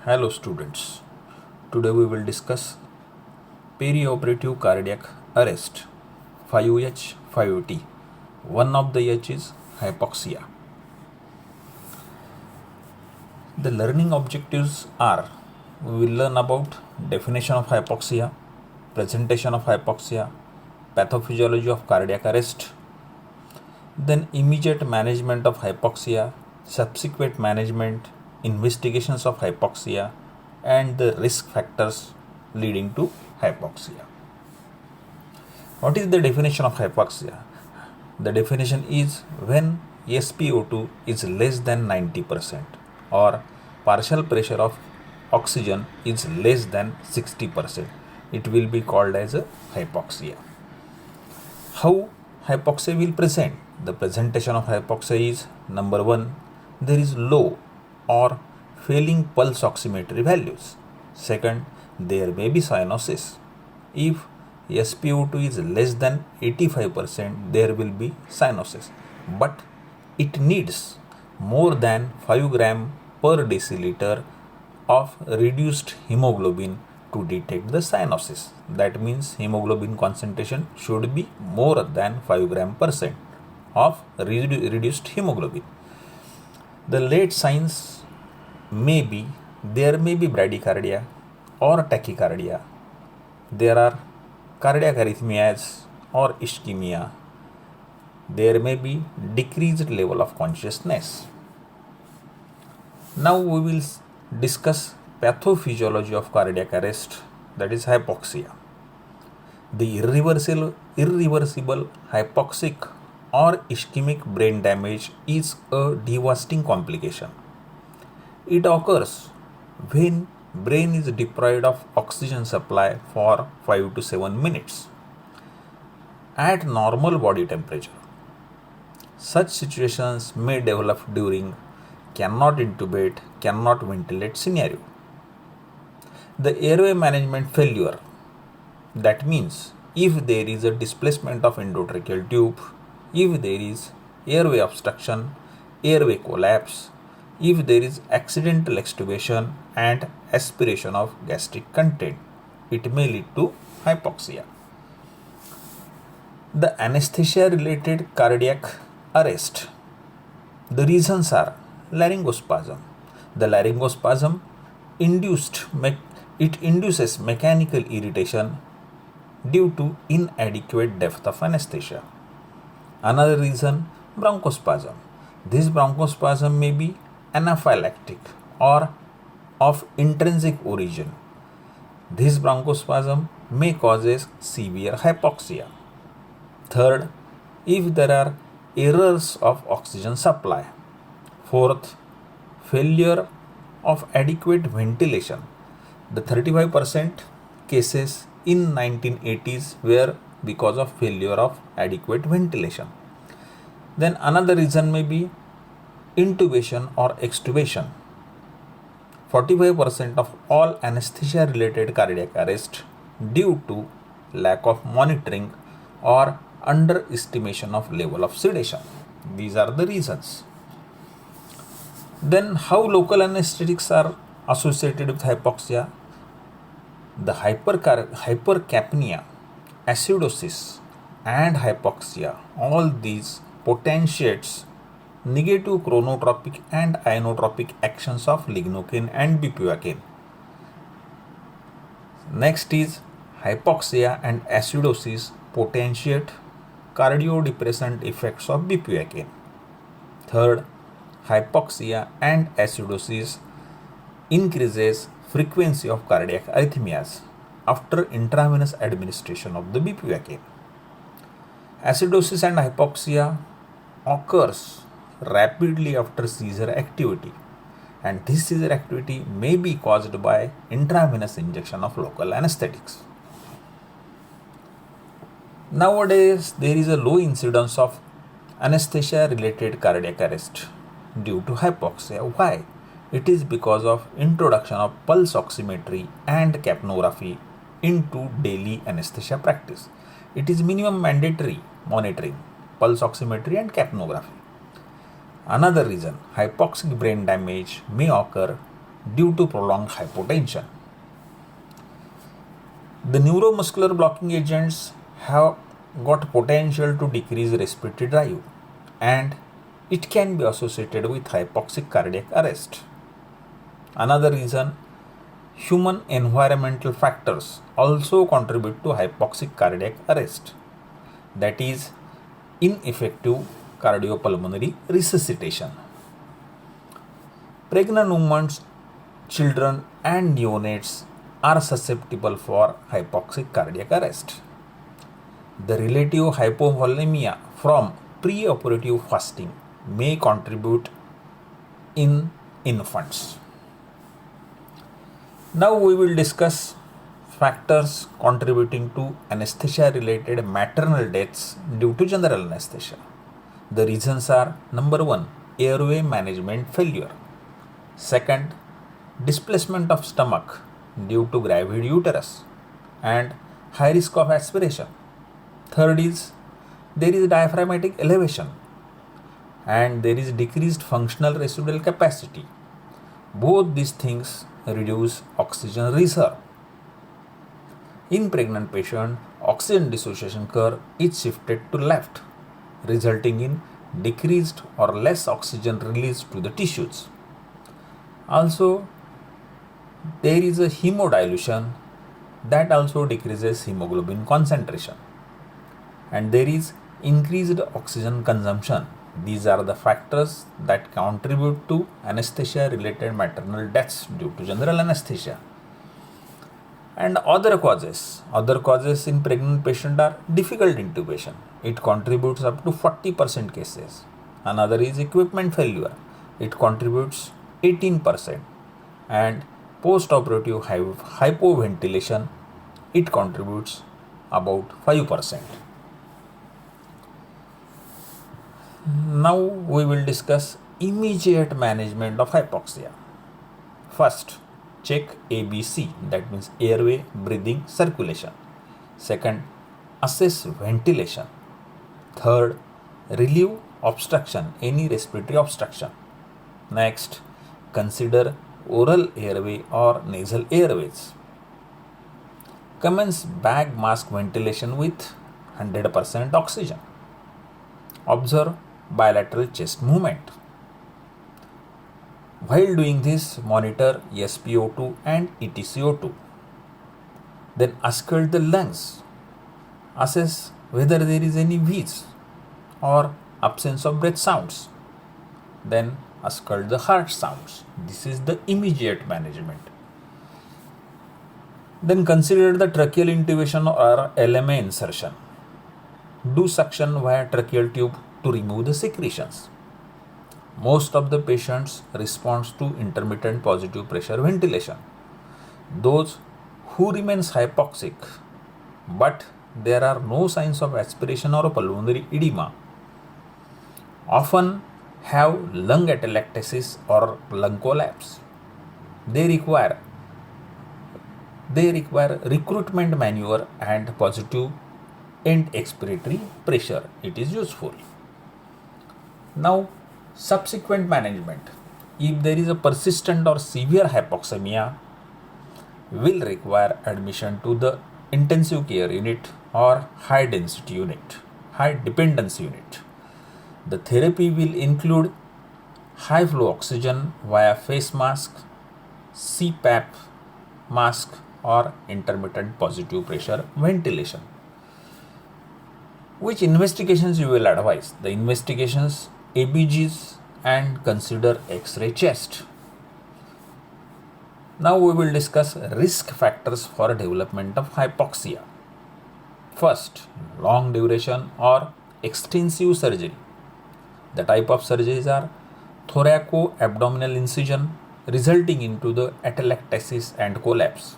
Hello students, today we will discuss perioperative cardiac arrest 5H 5T. One of the H is hypoxia. The learning objectives are we will learn about definition of hypoxia, presentation of hypoxia, pathophysiology of cardiac arrest, then immediate management of hypoxia, subsequent management, investigations of hypoxia, and the risk factors leading to hypoxia. What is the definition of hypoxia? The definition is when SpO2 is less than 90% or partial pressure of oxygen is less than 60%. It will be called as a hypoxia. How hypoxia will present? The presentation of hypoxia is number 1, there is low or failing pulse oximetry values. Second, there may be cyanosis. If SpO2 is less than 85%, there will be cyanosis, but it needs more than 5 gram per deciliter of reduced hemoglobin to detect the cyanosis. That means hemoglobin concentration should be more than 5 gram percent of reduced hemoglobin. The late signs may be there may be bradycardia or tachycardia. There are cardiac arrhythmias or ischemia. There may be decreased level of consciousness. Now we will discuss pathophysiology of cardiac arrest, that is hypoxia. The irreversible hypoxic or ischemic brain damage is a devastating complication. It occurs when brain is deprived of oxygen supply for 5 to 7 minutes at normal body temperature. Such situations may develop during cannot intubate, cannot ventilate scenario. The airway management failure, that means if there is a displacement of endotracheal tube, if there is airway obstruction, airway collapse, if there is accidental extubation and aspiration of gastric content, it may lead to hypoxia. The anesthesia related cardiac arrest. The reasons are laryngospasm. The laryngospasm induces mechanical irritation due to inadequate depth of anesthesia. Another reason, bronchospasm. This bronchospasm may be anaphylactic or of intrinsic origin. This bronchospasm may cause severe hypoxia. Third, if there are errors of oxygen supply. Fourth, failure of adequate ventilation. The 35% cases in 1980s were because of failure of adequate ventilation. Then another reason may be intubation or extubation. 45% of all anesthesia related cardiac arrest due to lack of monitoring or underestimation of level of sedation. These are the reasons. Then how local anesthetics are associated with hypoxia? The hypercapnia, acidosis and hypoxia, all these potentiates negative chronotropic and inotropic actions of lignocaine and bupivacaine. Next is hypoxia and acidosis potentiate cardiodepressant effects of bupivacaine. Third, hypoxia and acidosis increases frequency of cardiac arrhythmias after intravenous administration of the bupivacaine. Acidosis and hypoxia occurs rapidly after seizure activity, and this seizure activity may be caused by intravenous injection of local anesthetics. Nowadays, there is a low incidence of anesthesia related cardiac arrest due to hypoxia. Why? It is because of introduction of pulse oximetry and capnography into daily anesthesia practice. It is minimum mandatory monitoring, pulse oximetry and capnography. Another reason, hypoxic brain damage may occur due to prolonged hypotension. The neuromuscular blocking agents have got potential to decrease respiratory drive, and it can be associated with hypoxic cardiac arrest. Another reason, human environmental factors also contribute to hypoxic cardiac arrest, that is, ineffective cardiopulmonary resuscitation. Pregnant women, children, and neonates are susceptible for hypoxic cardiac arrest. The relative hypovolemia from preoperative fasting may contribute in infants. Now we will discuss factors contributing to anesthesia-related maternal deaths due to general anesthesia. The reasons are: number 1, airway management failure; second, displacement of stomach due to gravid uterus and high risk of aspiration; third is there is diaphragmatic elevation and there is decreased functional residual capacity. Both these things reduce oxygen reserve. In pregnant patient, oxygen dissociation curve is shifted to left, resulting in decreased or less oxygen release to the tissues. Also, there is a hemodilution that also decreases hemoglobin concentration, and there is increased oxygen consumption. These are the factors that contribute to anesthesia-related maternal deaths due to general anesthesia. And other causes in pregnant patient are difficult intubation. It contributes up to 40% cases. Another is equipment failure. It contributes 18%. And post-operative hypoventilation, it contributes about 5%. Now we will discuss immediate management of hypoxia. First, check ABC, that means airway, breathing, circulation. Second, assess ventilation. Third, relieve obstruction, any respiratory obstruction. Next, consider oral airway or nasal airways. Commence bag mask ventilation with 100% oxygen. Observe bilateral chest movement. While doing this, monitor SpO2 and EtCO2. Then auscultate the lungs. Assess whether there is any wheeze or absence of breath sounds. Then auscultate the heart sounds. This is the immediate management. Then consider the tracheal intubation or LMA insertion. Do suction via tracheal tube to remove the secretions. Most of the patients respond to intermittent positive pressure ventilation. Those who remains hypoxic but there are no signs of aspiration or pulmonary edema often have lung atelectasis or lung collapse. They require recruitment maneuver and positive end expiratory pressure. It is useful. Now, subsequent management. If there is a persistent or severe hypoxemia, will require admission to the intensive care unit or high dependency unit. The therapy will include high flow oxygen via face mask, CPAP mask, or intermittent positive pressure ventilation. Which investigations you will advise? The investigations: ABGs and consider X-ray chest. Now we will discuss risk factors for development of hypoxia. First, long duration or extensive surgery. The type of surgeries are thoraco-abdominal incision resulting into the atelectasis and collapse.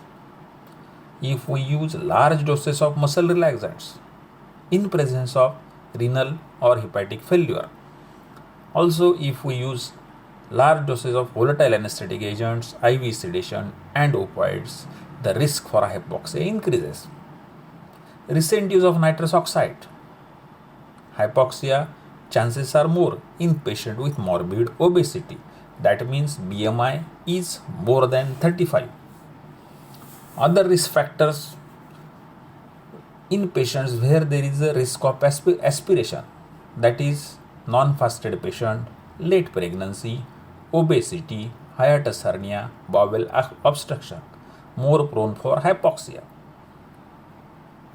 If we use large doses of muscle relaxants in presence of renal or hepatic failure. Also, if we use large doses of volatile anesthetic agents, IV sedation and opioids, the risk for hypoxia increases. Recent use of nitrous oxide. Hypoxia chances are more in patients with morbid obesity. That means BMI is more than 35. Other risk factors in patients where there is a risk of aspiration, that is non-fasted patient, late pregnancy, obesity, hiatus hernia, bowel obstruction, more prone for hypoxia.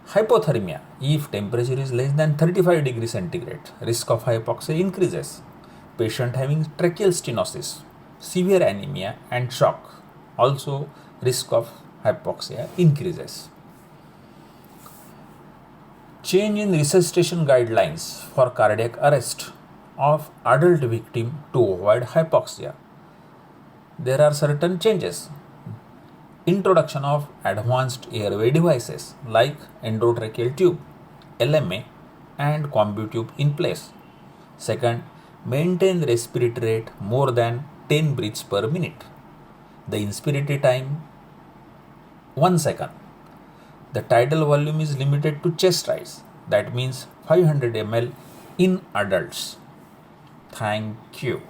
Hypothermia, if temperature is less than 35 degrees centigrade, risk of hypoxia increases. Patient having tracheal stenosis, severe anemia and shock, also risk of hypoxia increases. Change in resuscitation guidelines for cardiac arrest of adult victim to avoid hypoxia. There are certain changes. Introduction of advanced airway devices like endotracheal tube, LMA and combi tube in place. Second, maintain respiratory rate more than 10 breaths per minute. The inspiratory time 1 second. The tidal volume is limited to chest rise, that means 500 ml in adults. Thank you.